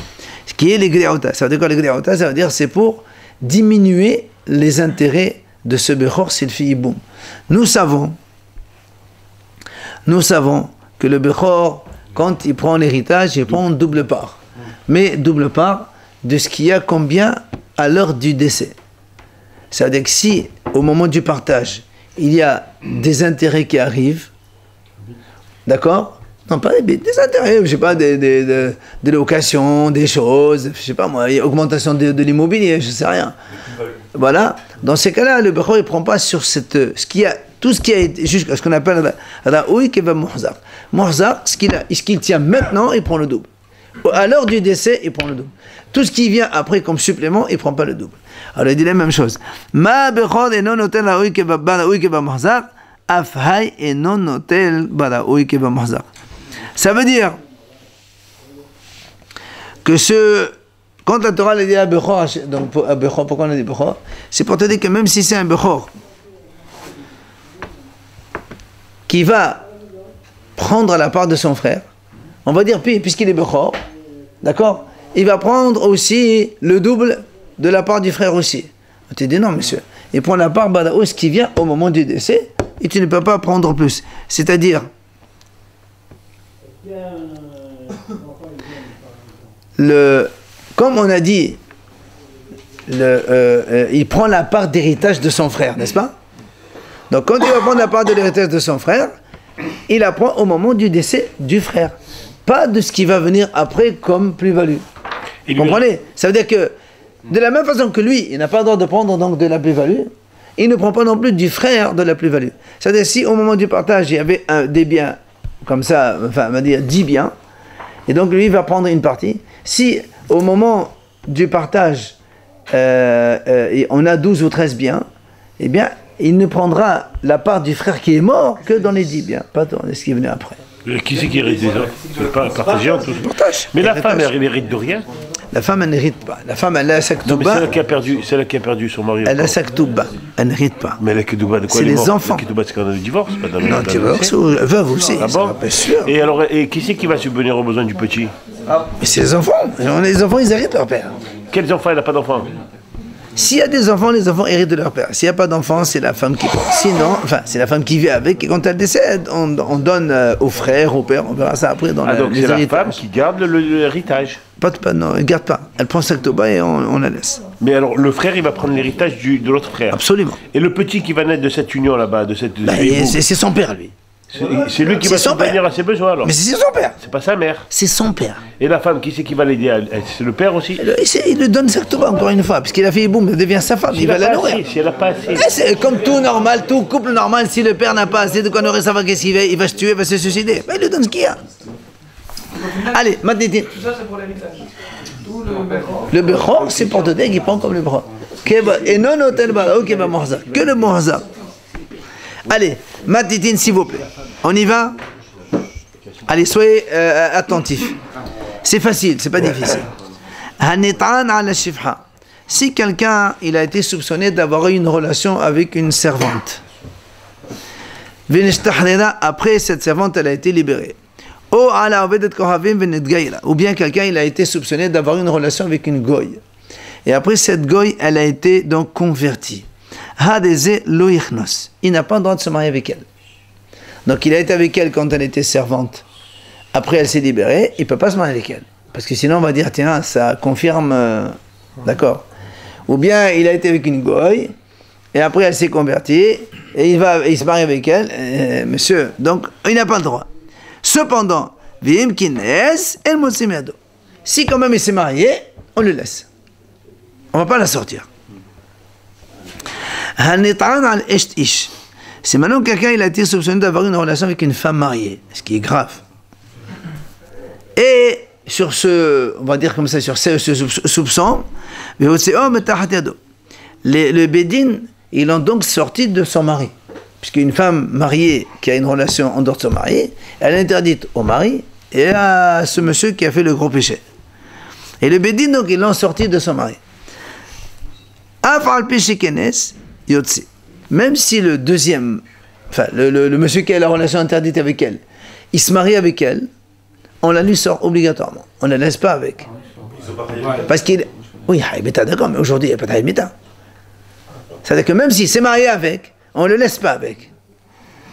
Ce qui est les Gréota. Ça veut dire quoi les Gréota? Ça veut dire c'est pour diminuer les intérêts de ce Bechor s'il fait Iboum. Nous savons que le Bechor, quand il prend l'héritage, il prend double part. Mais double part de ce qu'il y a combien à l'heure du décès. Ça veut dire que si, au moment du partage, il y a des intérêts qui arrivent, d'accord? Non, pas des intérêts, je sais pas, des locations, des choses, je sais pas moi, augmentation de l'immobilier, je sais rien. Voilà. Dans ces cas-là, le Bechor, il prend pas sur cette, tout ce qui a été, jusqu'à ce qu'on appelle Raoui Keva Muhzar. Muhzar, ce qu'il tient maintenant, il prend le double. À l'heure du décès, il prend le double. Tout ce qui vient après comme supplément, il prend pas le double. Alors il dit la même chose. Ma Bechor et non notel Raoui Keva Muhzar, afhai et non notel Raoui Keva Muhzar. Ça veut dire que quand la Torah a dit à Bechor, donc à Bechor, pourquoi on a dit Bechor? C'est pour te dire que même si c'est un Bechor qui va prendre la part de son frère, on va dire puisqu'il est Bechor, d'accord, il va prendre aussi le double de la part du frère aussi. On te dit non monsieur, il prend la part Badaous qui vient au moment du décès et tu ne peux pas prendre plus. C'est-à-dire comme on a dit, il prend la part d'héritage de son frère, n'est-ce pas? Donc quand il va prendre la part de l'héritage de son frère, il la prend au moment du décès du frère, pas de ce qui va venir après comme plus-value. Vous comprenez? Ça veut dire que de la même façon que lui, il n'a pas le droit de prendre donc de la plus-value, il ne prend pas non plus du frère de la plus-value. C'est-à-dire si au moment du partage il y avait des biens comme ça, enfin on va dire 10 biens, et donc lui il va prendre une partie. Si au moment du partage on a 12 ou 13 biens, eh bien il ne prendra la part du frère qui est mort que dans les 10 biens, pas dans ce qui est venu après. Qui c'est qui hérite des autres? C'est pas partagé en tout. Mais la femme, elle hérite de rien? La femme, elle n'hérite pas. La femme, elle a sa ktouba. Non, mais c'est elle qui a perdu son mari. Elle a sa ktouba. Elle n'hérite pas. Mais la ktouba de quoi? C'est les enfants. La ktouba, c'est quand on a le divorce, pas dans non, divorce ou veuve aussi. Ah bon? Pas sûr. Et alors, qui c'est qui va subvenir aux besoins du petit? Mais c'est les enfants. Les enfants, ils héritent leur père. Quels enfants? Elle n'a pas d'enfants? S'il y a des enfants, les enfants héritent de leur père. S'il n'y a pas d'enfants, c'est la femme qui prend. Sinon, enfin, c'est la femme qui vit avec. Et quand elle décède, on donne au frère, au père. On verra ça après dans donc les c'est héritages. la femme qui garde l'héritage. Non, elle ne garde pas. Elle prend sa ktouba et on la laisse. Mais alors, le frère, il va prendre l'héritage de l'autre frère. Absolument. Et le petit qui va naître de cette union là-bas, de cette... c'est son père, lui. C'est lui qui va subvenir à ses besoins, alors. Mais c'est son père. C'est pas sa mère. C'est son père. Et la femme, qui c'est qui va l'aider? C'est le père aussi? Il lui donne sa ktouba encore une fois, puisqu'il a fait boum, elle devient sa femme, il va la nourrir. Si elle n'a pas assez. C'est comme tout normal, tout couple normal, si le père n'a pas assez de quoi nourrir sa femme, qu'est-ce qu'il va? Il va se tuer, il va se suicider. Il lui donne ce qu'il y a. Allez, maintenant. Tout ça, c'est pour l'héritage. Tout le Bechor, c'est pour te dire qu'il prend comme le Bechor. Et non, que le Muhzar. Allez, Matitine, s'il vous plaît. On y va? Allez, soyez attentifs. C'est facile, c'est pas difficile. Si quelqu'un il a été soupçonné d'avoir eu une relation avec une servante, après cette servante elle a été libérée, ou bien quelqu'un il a été soupçonné d'avoir eu une relation avec une goy, et après cette goy elle a été donc convertie, il n'a pas le droit de se marier avec elle. Donc il a été avec elle quand elle était servante, après elle s'est libérée, il ne peut pas se marier avec elle, parce que sinon on va dire tiens ça confirme, d'accord. Ou bien il a été avec une goy et après elle s'est convertie et il se marie avec elle, monsieur, donc il n'a pas le droit. Cependant, si quand même il s'est marié, on le laisse, on ne va pas la sortir. C'est maintenant quelqu'un, il a été soupçonné d'avoir une relation avec une femme mariée, ce qui est grave. Et sur ce, on va dire comme ça, sur ce soupçon, le Bédin, ils l'ont donc sorti de son mari. Puisqu'une femme mariée qui a une relation en dehors de son mari, elle est interdite au mari et à ce monsieur qui a fait le gros péché. Et le Bédin, donc, ils l'ont sorti de son mari. Même si le deuxième, enfin, le monsieur qui a la relation interdite avec elle, il se marie avec elle, on la lui sort obligatoirement. On ne la laisse pas avec. Parce qu'il... Oui, d'accord, mais aujourd'hui, il n'y a pas de haïmita. C'est-à-dire que même s'il s'est marié avec, on ne le laisse pas avec.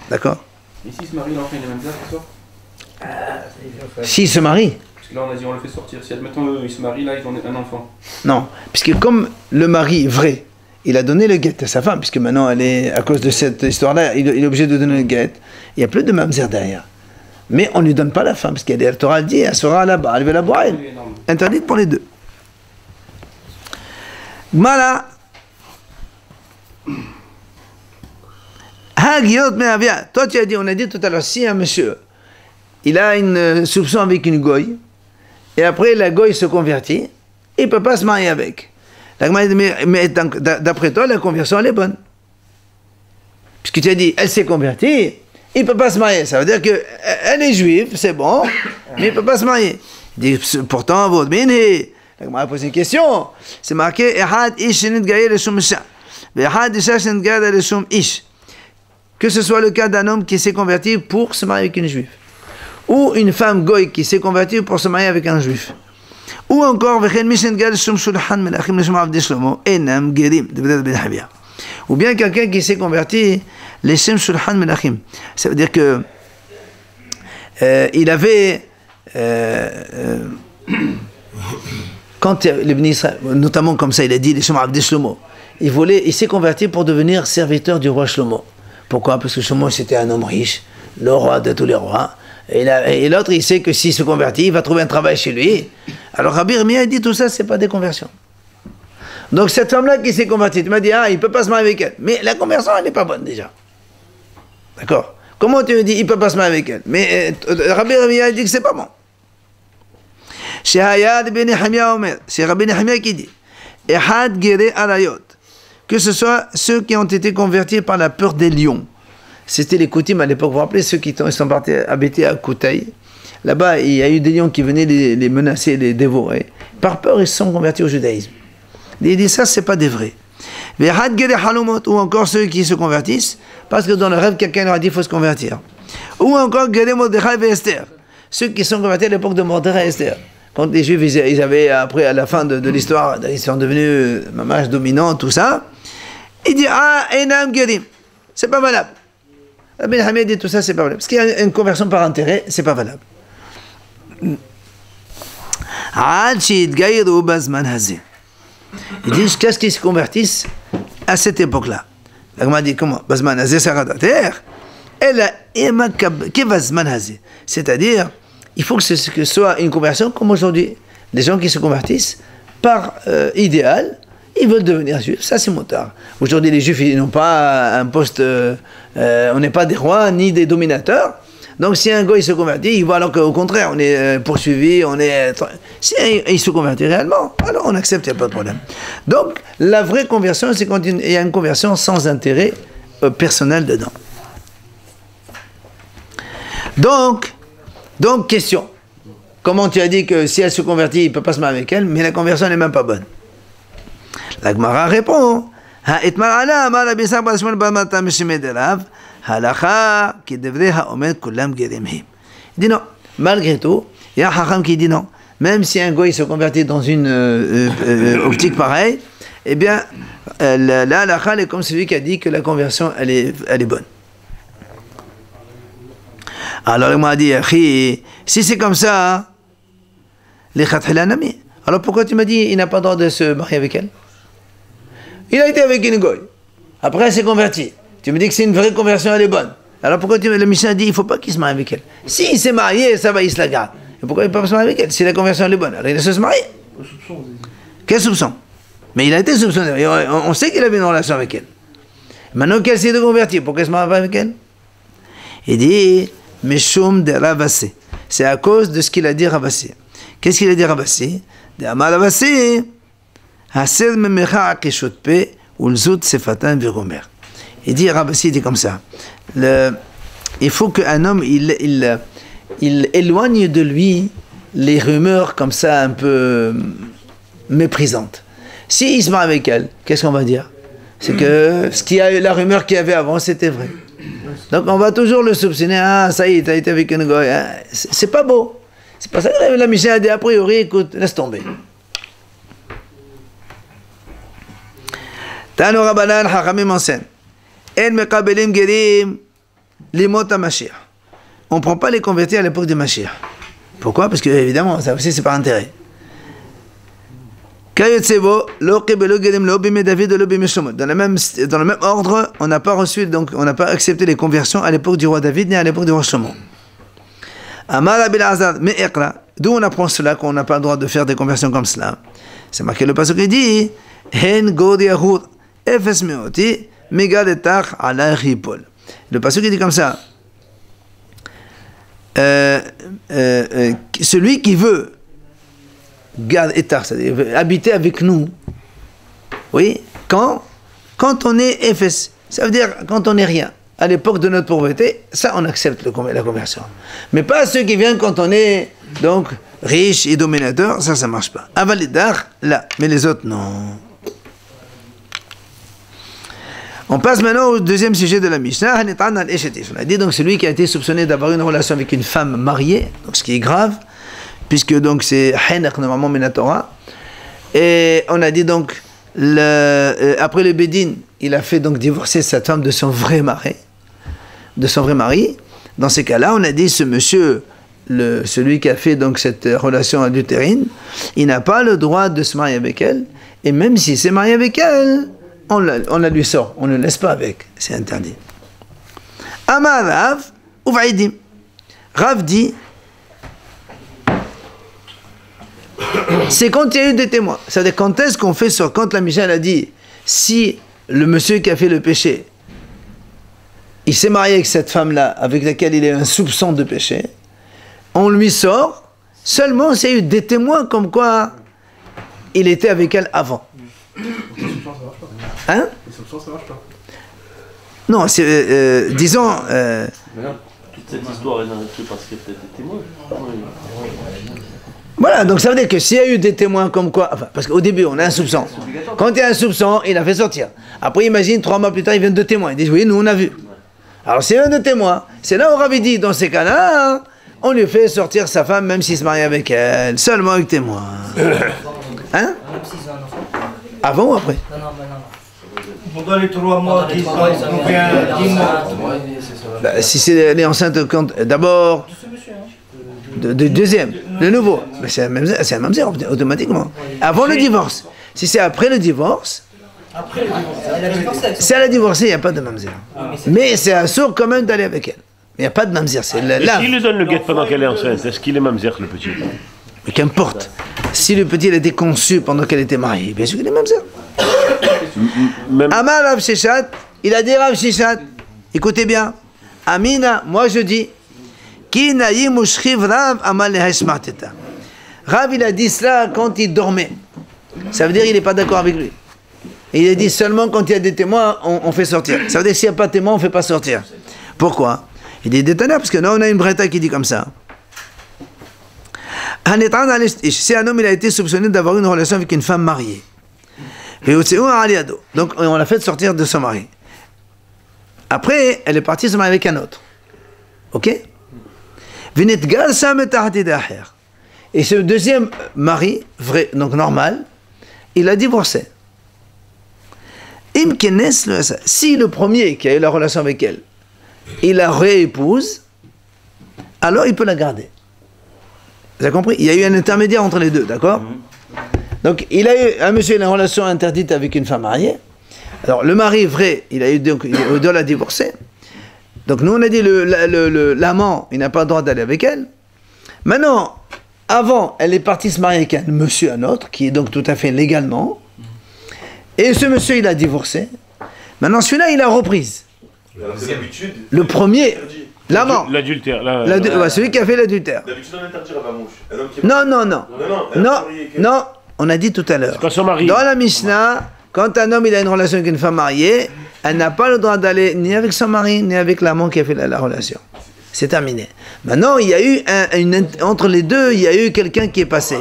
D'accord? Et s'il se marie, il en fait les mêmes actes, sort? S'il se marie? Parce que là, on a dit on le fait sortir. Si admettons, il se marie, là, ils ont un enfant. Non, puisque comme le mari vrai, il a donné le guet à sa femme, puisque maintenant, elle est, à cause de cette histoire-là, il est obligé de donner le guet. Il n'y a plus de mamzer derrière. Mais on ne lui donne pas la femme, parce qu'elle est, Torah dit, elle sera là-bas, elle va la boire, interdite pour les deux. Voilà. Toi, tu as dit, on a dit tout à l'heure, si un monsieur, il a une soupçon avec une goye, et après la goye se convertit, il ne peut pas se marier avec. Mais d'après toi, la conversion, elle est bonne. Puisque tu as dit, elle s'est convertie, il ne peut pas se marier. Ça veut dire qu'elle est juive, c'est bon, mais il ne peut pas se marier. Il dit, pourtant, votre minhi. La Gemara pose une question. C'est marqué, que ce soit le cas d'un homme qui s'est converti pour se marier avec une juive, ou une femme goy qui s'est convertie pour se marier avec un juif, ou encore ou bien quelqu'un qui s'est converti les Shem Shulchan Melachim. Ça veut dire que il avait quand les Bnei Israël, notamment comme ça, il a dit les Shem Abdei Shlomo, il s'est converti pour devenir serviteur du roi Shlomo. Pourquoi? Parce que Shlomo c'était un homme riche, le roi de tous les rois. Et l'autre, il sait que s'il se convertit, il va trouver un travail chez lui. Alors Rabbi Irmia dit tout ça, c'est pas des conversions. Donc cette femme-là qui s'est convertie, tu m'as dit, il ne peut pas se marier avec elle. Mais la conversion, elle n'est pas bonne déjà. D'accord? Comment tu me dis, il ne peut pas se marier avec elle? Mais Rabbi Irmia dit que c'est pas bon. C'est Rabbi Nehemia qui dit, Ehad Gere Arayot, que ce soit ceux qui ont été convertis par la peur des lions. C'était les Koutim à l'époque, vous vous rappelez, ceux qui sont partis habiter à Koutaï. Là-bas, il y a eu des lions qui venaient les menacer, les dévorer. Par peur, ils se sont convertis au judaïsme. Il dit ça, c'est pas des vrais. Ou encore ceux qui se convertissent, parce que dans le rêve, quelqu'un leur a dit qu'il faut se convertir. Ou encore Mordechai et Esther, ceux qui sont convertis à l'époque de Mordechai et Esther. Quand les Juifs, ils avaient, après, à la fin de l'histoire, ils sont devenus mamage dominants, tout ça. Il dit, Enam Gerim, c'est pas valable. Rabbi Nehemia dit tout ça, c'est pas valable. Parce qu'il y a une conversion par intérêt, c'est pas valable. Il dit jusqu'à ce qu'ils se convertissent à cette époque-là. La Gemara dit comment? C'est-à-dire, il faut que ce soit une conversion comme aujourd'hui. Les gens qui se convertissent par idéal, ils veulent devenir juifs, ça c'est motard. Aujourd'hui, les juifs, ils n'ont pas un poste, on n'est pas des rois ni des dominateurs. Donc si un gars il se convertit, il voit alors qu'au contraire, on est poursuivi, si il se convertit réellement, alors on accepte, il n'y a pas de problème. Donc la vraie conversion, c'est quand il y a une conversion sans intérêt personnel dedans. Donc question. Comment tu as dit que si elle se convertit, il ne peut pas se marier avec elle, mais la conversion n'est même pas bonne? La Gemara répond, il dit non, malgré tout, il y a un Hacham qui dit non. Même si un goy se convertit dans une optique pareille, eh bien, la halakha est comme celui qui a dit que la conversion, elle est bonne. Alors il m'a dit, si c'est comme ça, alors pourquoi tu m'as dit il n'a pas le droit de se marier avec elle? Il a été avec une goy. Après, elle s'est convertie. Tu me dis que c'est une vraie conversion, elle est bonne. Alors pourquoi le Mishnah dit il ne faut pas qu'il se marie avec elle? S'il s'est marié, ça va, il se la garde. Et pourquoi il ne peut pas se marier avec elle? Si la conversion elle est bonne, alors il laisse se marier. Quel soupçon? Mais il a été soupçonné. On sait qu'il avait une relation avec elle. Maintenant qu'elle s'est convertie, pourquoi elle se marie pas avec elle? Il dit, Meshum de Ravassi. C'est à cause de ce qu'il a dit Ravassi. Qu'est-ce qu'il a dit Ravassi? De Amar Ravassi, Hased memecha akishot pe, ulzut sefatan viromer. Il dit, Ravassi dit comme ça. Il faut qu'un homme, il éloigne de lui les rumeurs comme ça un peu méprisantes. S'il se marie avec elle, qu'est-ce qu'on va dire? C'est que la rumeur qu'il y avait avant, c'était vrai. Donc on va toujours le soupçonner. Ah, ça y est, t'as été avec une goy. Hein? C'est pas beau. C'est pas ça que la Mishnah a dit a priori, écoute, laisse tomber. Tano Rabbanan Hachamim enseigne. En mekabelim gerim limot ha-Mashiach. On ne prend pas les convertis à l'époque de Mashiach. Pourquoi? Parce que évidemment, ça aussi c'est par intérêt. Dans le même ordre, on n'a pas reçu, donc on n'a pas accepté les conversions à l'époque du roi David ni à l'époque du roi Shlomo. D'où on apprend cela, qu'on n'a pas le droit de faire des conversions comme cela. C'est marqué le passage qui dit le passage qui dit comme ça, celui qui veut garde état, c'est-à-dire habiter avec nous, oui, quand on est Ephes, ça veut dire quand on n'est rien. À l'époque de notre pauvreté, ça on accepte la conversion. Mais pas ceux qui viennent quand on est donc riche et dominateur, ça marche pas. Avalidar, là, mais les autres non. On passe maintenant au deuxième sujet de la Mishnah. On a dit donc celui qui a été soupçonné d'avoir une relation avec une femme mariée, donc ce qui est grave, puisque donc c'est Henach normalement Minatora. Et on a dit donc, après le Bédine, il a fait donc divorcer cette femme de son vrai mari. Dans ces cas-là, on a dit ce monsieur, celui qui a fait donc cette relation adultérine, il n'a pas le droit de se marier avec elle. Et même s'il s'est marié avec elle, on la lui sort, on ne le laisse pas avec, c'est interdit. Amar Rav ou Vaïdim. Rav dit, c'est quand il y a eu des témoins. C'est-à-dire quand est-ce qu'on fait ça? Quand la Mishnah a dit, si le monsieur qui a fait le péché, il s'est marié avec cette femme-là, avec laquelle il a un soupçon de péché, on lui sort seulement s'il y a eu des témoins comme quoi il était avec elle avant. Hein? Les soupçons, ça marche pas. Non, c'est, disons... Toute cette histoire est narrée parce qu'il y a peut-être des témoins. Voilà, donc ça veut dire que s'il y a eu des témoins comme quoi... Enfin, parce qu'au début, on a un soupçon. Quand il y a un soupçon, il a fait sortir. Après, imagine, 3 mois plus tard, ils viennent 2 témoins. Ils disent, oui, nous, on a vu. Alors, s'il y a un de témoins, c'est là où on avait dit, dans ces cas-là, on lui fait sortir sa femme, même s'il se marie avec elle, seulement avec témoins. Hein? Avant ou après? Non. Pendant les 3 mois qui sont, on vient 10 mois. Bah, si elle est enceinte, d'abord, deuxième, le nouveau, mais c'est un mamzer automatiquement. Avant le divorce. Si c'est après le divorce, si elle a divorcé, il n'y a pas de mamzer. Mais c'est assourd quand même d'aller avec elle. Il n'y a pas de mamzer, c'est la lave. S'il lui donne le guet pendant qu'elle est enceinte, est-ce qu'il est mamzer le petit? Mais qu'importe. Si le petit a été conçu pendant qu'elle était mariée, bien sûr qu'il est mamzer. Amar Rav Sheshat, il a dit Rav Sheshat, écoutez bien, Amina, moi je dis, Ki naïm ushchiv Rav amal leheshmateta. Rav il a dit cela quand il dormait. Ça veut dire qu'il n'est pas d'accord avec lui. Et il a dit seulement quand il y a des témoins, on fait sortir. Ça veut dire s'il n'y a pas de témoins, on ne fait pas sortir. Pourquoi? Il dit détonneur, parce que là on a une bretta qui dit comme ça. Si un homme il a été soupçonné d'avoir une relation avec une femme mariée, donc on l'a fait sortir de son mari. Après, elle est partie se marier avec un autre. Ok? Et ce deuxième mari, vrai, donc normal, il a divorcé. Si le premier qui a eu la relation avec elle, il la réépouse, alors il peut la garder. Vous avez compris? Il y a eu un intermédiaire entre les deux, d'accord? Donc, il a eu un monsieur, il a une relation interdite avec une femme mariée. Alors, le mari vrai, il doit la divorcer. Donc, nous, on a dit l'amant, il n'a pas le droit d'aller avec elle. Maintenant, avant, elle est partie se marier avec un monsieur, un autre, qui est donc tout à fait légalement. Et ce monsieur, il a divorcé. Maintenant, celui-là, il a reprise. D'habitude, Le premier, l'amant. L'adultère. Ouais, celui qui a fait l'adultère. D'habitude, on interdit à Bamouche. Un homme qui Non, non, on a dit tout à l'heure. Pas son mari. Dans la Mishnah, quand un homme il a une relation avec une femme mariée, elle n'a pas le droit d'aller ni avec son mari, ni avec l'amant qui a fait la relation. C'est terminé. Maintenant, il y a eu entre les deux, il y a eu quelqu'un qui est passé.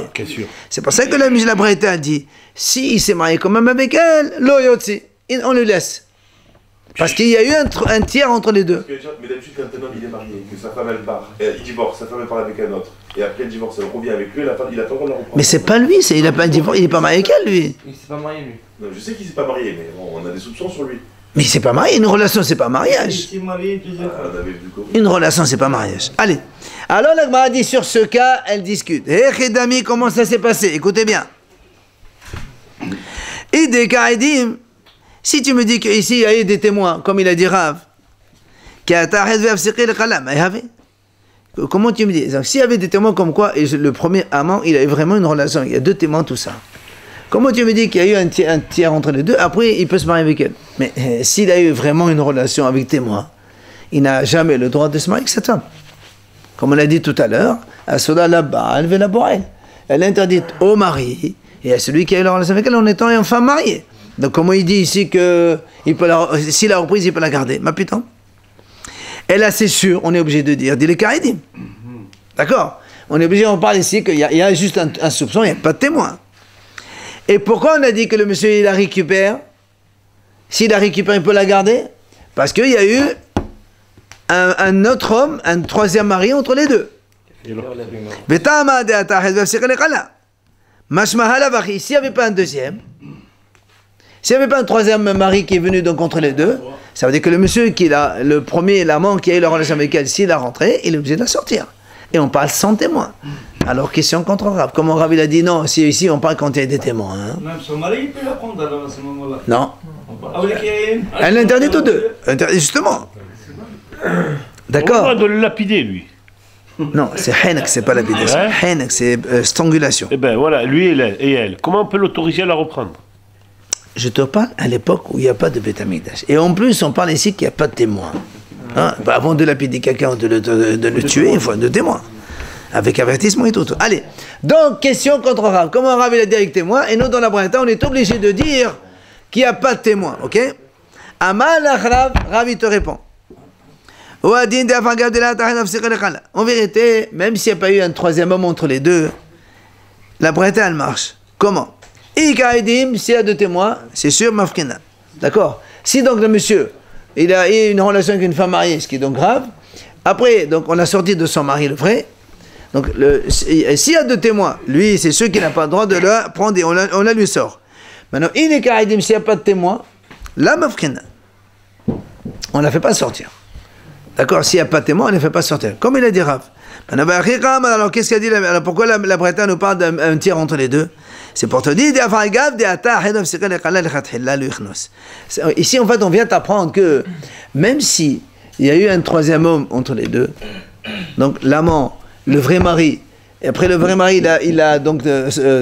C'est pour ça que la Mishnah Braïta a dit, s'il s'est marié quand même avec elle, lo yotzi, on le laisse. Parce qu'il y a eu un tiers entre les deux. Mais d'habitude, quand un homme il est marié, que sa femme elle part, il divorce, sa femme elle part avec un autre, et après le divorce, elle revient avec lui, il a pas le droit de la reprendre. Mais c'est pas lui, il a pas un divorce, il est pas marié avec elle, lui. Il s'est pas marié, lui. Non, je sais qu'il s'est pas marié, mais bon, on a des soupçons sur lui. Mais il s'est pas marié, une relation c'est pas mariage. On avait vu comment. Une relation c'est pas mariage. Allez. Alors la Gemara dit sur ce cas, elle discute. Eh Dami, comment ça s'est passé? Écoutez bien. Et des cas, si tu me dis qu'ici il y a eu des témoins, comme il a dit Rav, comment tu me dis? S'il y avait des témoins comme quoi, et le premier amant, il avait vraiment une relation, il y a deux témoins, tout ça. Comment tu me dis qu'il y a eu un tiers entre les deux? Après, il peut se marier avec elle. Mais s'il a eu vraiment une relation avec témoin, il n'a jamais le droit de se marier avec cette femme. Comme on l'a dit tout à l'heure, elle est interdite au mari et à celui qui a eu la relation avec elle en étant une femme mariée. Donc comment il dit ici que s'il a reprise, il peut la garder? Ma putain. Et là, c'est sûr, on est obligé de dire, dit les Karidim. D'accord? On est obligé, on parle ici qu'il y a juste un soupçon, il n'y a pas de témoin. Et pourquoi on a dit que le monsieur, il la récupère? S'il la récupère, il peut la garder? Parce qu'il y a eu un autre homme, un troisième mari entre les deux. S'il n'y avait pas un deuxième, s'il n'y avait pas un troisième mari qui est venu donc entre les deux, ça veut dire que le monsieur, le premier, l'amant qui a eu la relation avec elle, s'il a rentré, il est obligé de la sortir. Et on parle sans témoin. Alors, question contre Rav. Comme Rav, il a dit non, si ici on parle quand il y a des témoins. Hein. Même son mari, il peut la prendre à ce moment-là. Non. Elle l'interdit tous deux. Justement. D'accord. On a le droit de le lapider, lui. Non, c'est Henek, c'est pas lapidation. Henek, c'est strangulation. Eh ben voilà, lui et elle. Comment on peut l'autoriser à la reprendre? Je te parle à l'époque où il n'y a pas de Beth Amikdash. Et en plus, on parle ici qu'il n'y a pas de témoin. Hein? Avant de lapider quelqu'un, de le tuer, il faut deux témoins. Avec avertissement et tout. Allez, donc, question contre Rav. Comment Rav il a dit avec témoin? Et nous, dans la Braïta, on est obligé de dire qu'il n'y a pas de témoin. Ok? Amal Rav, Rav il te répond. En vérité, même s'il n'y a pas eu un troisième homme entre les deux, la Braïta, elle marche. Comment? S'il y a deux témoins, c'est sûr, mafkina. D'accord? Si donc le monsieur, il a eu une relation avec une femme mariée, ce qui est donc grave, après, donc on l'a sorti de son mari, le vrai, donc s'il y a deux témoins, lui, c'est sûr qu'il n'a pas le droit de la prendre et on la lui sort. Maintenant, s'il n'y a pas de témoins, la mafkina, on ne la fait pas sortir. D'accord? S'il n'y a pas de témoin, on ne la fait pas sortir. Comme il a dit Rav. Alors, qu'est-ce qu'il a dit? Alors, pourquoi la Braïta nous parle d'un tiers entre les deux? C'est pour te dire, ici en fait on vient t'apprendre que même si il y a eu un troisième homme entre les deux, donc l'amant, le vrai mari, et après le vrai mari il a donc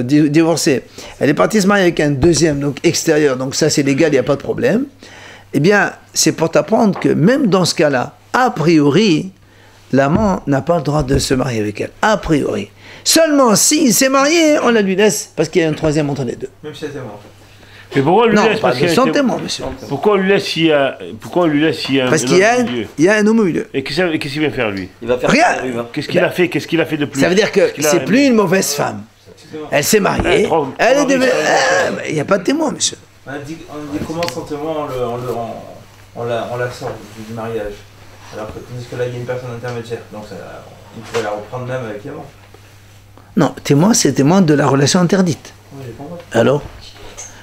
divorcé, elle est partie se marier avec un deuxième, donc extérieur, donc ça c'est légal, il n'y a pas de problème, eh bien c'est pour t'apprendre que même dans ce cas-là, a priori, l'amant n'a pas le droit de se marier avec elle, a priori. Seulement s'il s'est marié, on la lui laisse, parce qu'il y a un troisième entre les deux. Même si c'est témoin, en fait. Mais pourquoi on lui laisse? Pas de son témoin, monsieur. Pourquoi on lui laisse s'il y a parce qu'il y a un homme au milieu. Et qu'est-ce qu'il vient faire, lui? Il va faire rien. Qu'est-ce qu'il a fait? Qu'est-ce qu'il a fait de plus? Ça veut dire que c'est plus une mauvaise femme. Elle s'est mariée. Elle est devenue... Il n'y a pas de témoin, monsieur. On dit comment sans témoin on la sort du mariage. Alors que, tandis que là, il y a une personne intermédiaire. Donc il pourrait la reprendre même avec l'amant. Non, témoin, c'est témoin de la relation interdite. Oui, j'ai compris. Alors,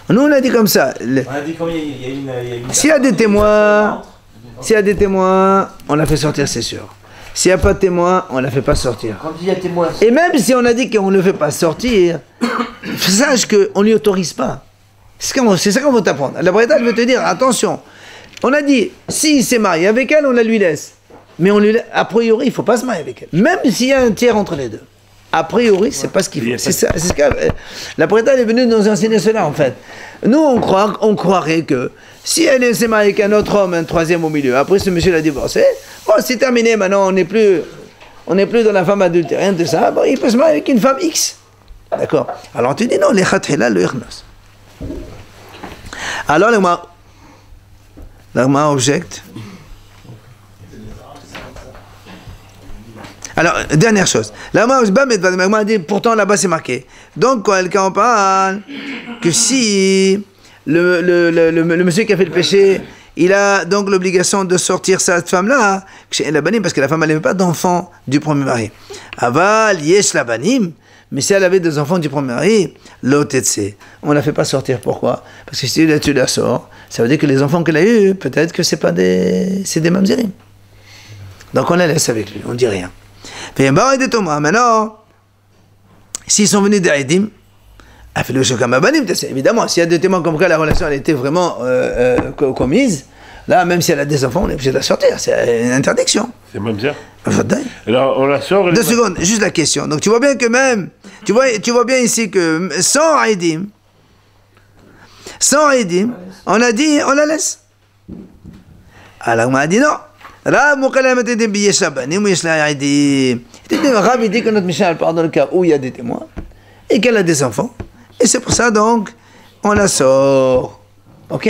nous, on a dit comme ça. On a dit combien il y a une s'il y a des témoins, on la fait sortir, c'est sûr. S'il n'y a pas de témoins, on ne la fait pas sortir. Quand il y a témoin. Et même si on a dit qu'on ne le fait pas sortir, sache qu'on ne lui autorise pas. C'est ça qu'on veut t'apprendre. La Braïta, elle veut te dire, attention, on a dit, s'il s'est marié avec elle, on la lui laisse. Mais a priori, il ne faut pas se marier avec elle. Même s'il y a un tiers entre les deux. A priori, c'est pas ce qu'il faut. C'est ça, c'est ce que la Braïta est venue nous enseigner cela en fait. Nous, on croirait que si elle s'est mariée avec un autre homme, un troisième au milieu, après ce monsieur l'a divorcé, bon, c'est terminé, maintenant on n'est plus dans la femme adultère, rien de ça, bon, il peut se marier avec une femme X. D'accord. Alors tu dis non, les khatila, le irnos. Alors l'agma objecte. Alors, dernière chose. L'agma dit, pourtant là-bas c'est marqué. Donc, quand on parle que si le monsieur qui a fait le péché, il a donc l'obligation de sortir cette femme-là, parce que la femme n'avait pas d'enfant du premier mari. Aval, yesh la banim, mais si elle avait des enfants du premier mari, l'otetse, on ne la fait pas sortir. Pourquoi? Parce que si tu la sors, ça veut dire que les enfants qu'elle a eus, peut-être que c'est des mamzerim. Donc on la laisse avec lui, on ne dit rien. Maintenant, s'ils sont venus d'Aïdim, évidemment, s'il y a des témoins comme quoi la relation elle était vraiment commise, là, même si elle a des enfants, on est obligé de la sortir. C'est une interdiction. C'est même ça. Alors, on la sort. 2 secondes, juste la question. Donc, tu vois bien que même, tu vois bien ici que sans Aïdim, on a dit, on la laisse. Alors, on a dit non. Rav dit que notre Mishnah elle part dans le cas où il y a des témoins et qu'elle a des enfants. Et c'est pour ça donc on la sort. Ok?